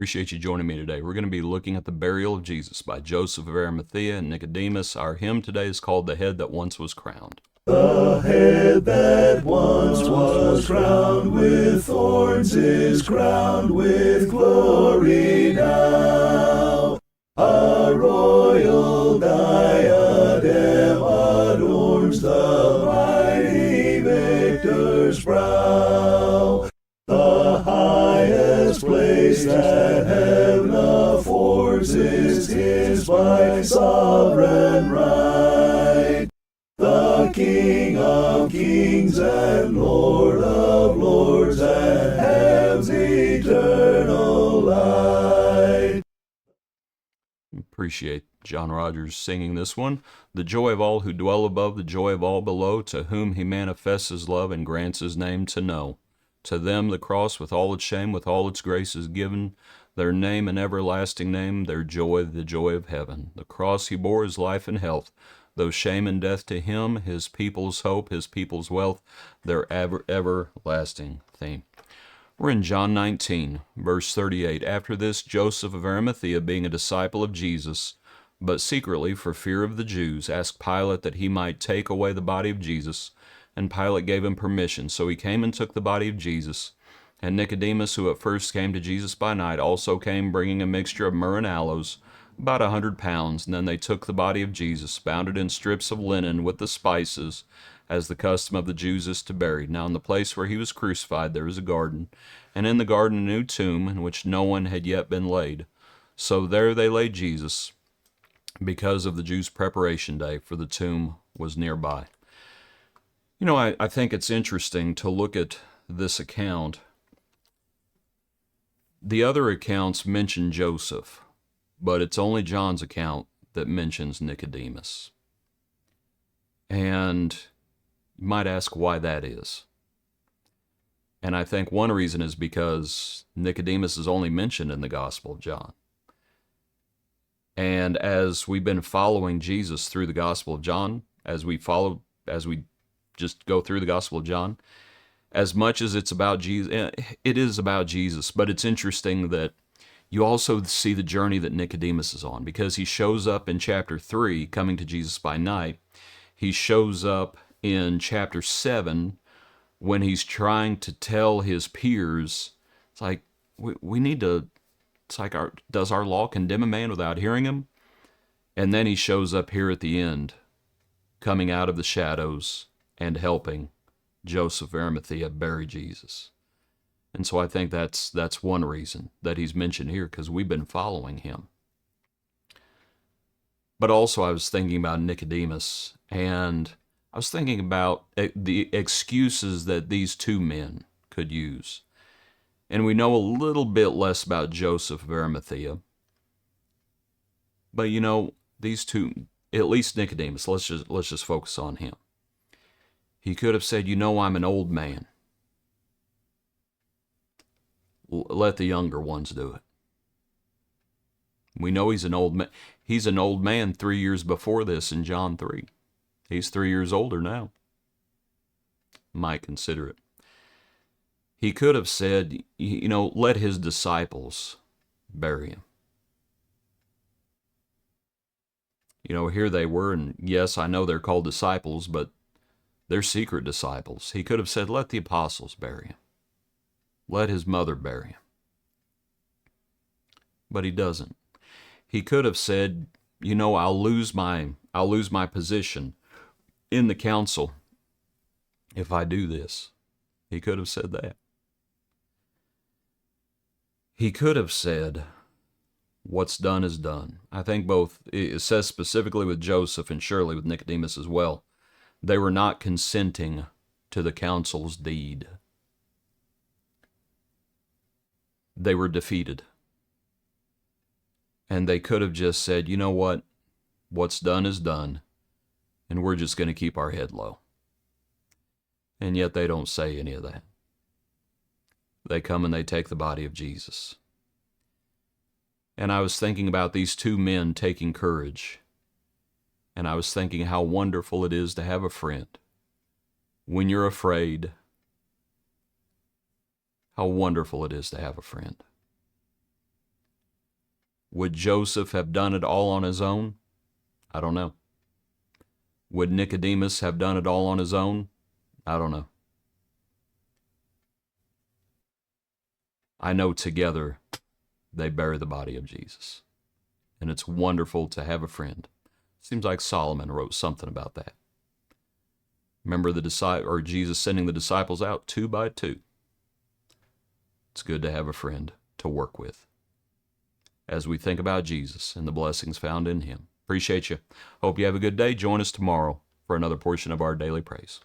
Appreciate you joining me today. We're going to be looking at the burial of Jesus by Joseph of Arimathea and Nicodemus. Our hymn today is called The Head That Once Was Crowned. The head that once was crowned with thorns is crowned with glory now. A royal diadem adorns the mighty victor's brow. The highest place that heaven affords is his by sovereign right. The King of kings and Lord of lords and heaven's eternal light. Appreciate John Rogers singing this one. The joy of all who dwell above, the joy of all below, to whom he manifests his love and grants his name to know. To them the cross with all its shame, with all its grace is given, their name an everlasting name, their joy the joy of heaven. The cross he bore is life and health, though shame and death to him, his people's hope, his people's wealth, their everlasting theme. We're in John 19, verse 38. After this, Joseph of Arimathea, being a disciple of Jesus, but secretly for fear of the Jews, asked Pilate that he might take away the body of Jesus, and Pilate gave him permission. So he came and took the body of Jesus. And Nicodemus, who at first came to Jesus by night, also came bringing a mixture of myrrh and aloes, about 100 pounds. And then they took the body of Jesus, bound it in strips of linen with the spices, as the custom of the Jews is to bury. Now in the place where he was crucified there was a garden, and in the garden a new tomb, in which no one had yet been laid. So there they laid Jesus, because of the Jews' preparation day, for the tomb was nearby. You know, I think it's interesting to look at this account. The other accounts mention Joseph, but it's only John's account that mentions Nicodemus. And you might ask why that is. And I think one reason is because Nicodemus is only mentioned in the Gospel of John. And as we've been following Jesus through the Gospel of John, as we just go through the Gospel of John, as much as it's about Jesus, it is about Jesus, but it's interesting that you also see the journey that Nicodemus is on, because he shows up in chapter 3, coming to Jesus by night. He shows up in chapter 7 when he's trying to tell his peers, it's like, we need to, it's like, does our law condemn a man without hearing him? And then he shows up here at the end, coming out of the shadows and helping Joseph of Arimathea bury Jesus. And so I think that's one reason that he's mentioned here, because we've been following him. But also I was thinking about Nicodemus, and I was thinking about the excuses that these two men could use. And we know a little bit less about Joseph of Arimathea. But you know, these two, at least Nicodemus, let's just focus on him. He could have said, you know, I'm an old man. Let the younger ones do it. We know he's an old man. He's an old man 3 years before this in John 3. He's 3 years older now. Might consider it. He could have said, you know, let his disciples bury him. You know, here they were, and yes, I know they're called disciples, but they're secret disciples. He could have said, let the apostles bury him. Let his mother bury him. But he doesn't. He could have said, you know, I'll lose my position in the council if I do this. He could have said that. He could have said, what's done is done. I think both, it says specifically with Joseph and surely with Nicodemus as well, they were not consenting to the council's deed. They were defeated. And they could have just said, you know what? What's done is done, and we're just going to keep our head low. And yet they don't say any of that. They come and they take the body of Jesus. And I was thinking about these two men taking courage. And I was thinking how wonderful it is to have a friend. When you're afraid, how wonderful it is to have a friend. Would Joseph have done it all on his own? I don't know. Would Nicodemus have done it all on his own? I don't know. I know together they bury the body of Jesus. And it's wonderful to have a friend. Seems like Solomon wrote something about that. Remember Jesus sending the disciples out 2 by 2. It's good to have a friend to work with as we think about Jesus and the blessings found in him. Appreciate you. Hope you have a good day. Join us tomorrow for another portion of our daily praise.